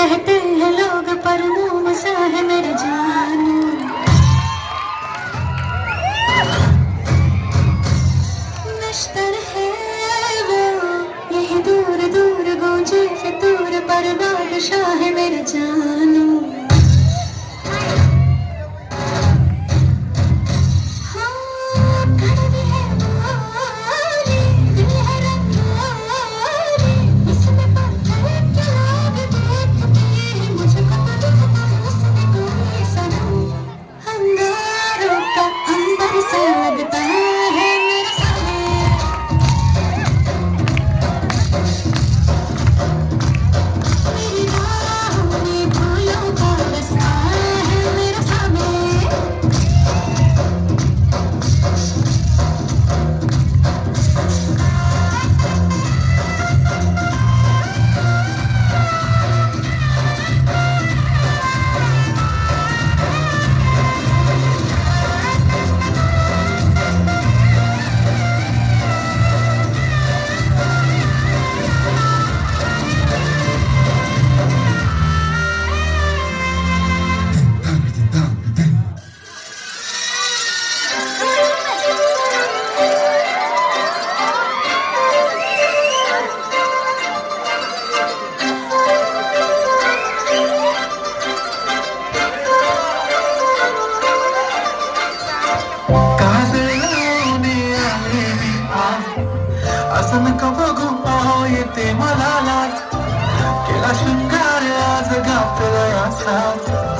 कहते हैं लोग पर नाम सा है मेरा जानू। नश्तर है वो यही दूर दूर गूंजे फितूर पर बादशाह है मेरा जानू। हाँ, कड़वी है बोली, दिल है रंगोली, इसमें पत्थर के लोग देखते हैं मुझको तो लगता उसमें कोई सनम। अंगारों का अंबर सा लगता है मेरे सामने, मेरी राहों में फूलों का बस्ता है मेरे सामने। असं नका बघू येते मला लाज केला शृंगार आज गातला असाच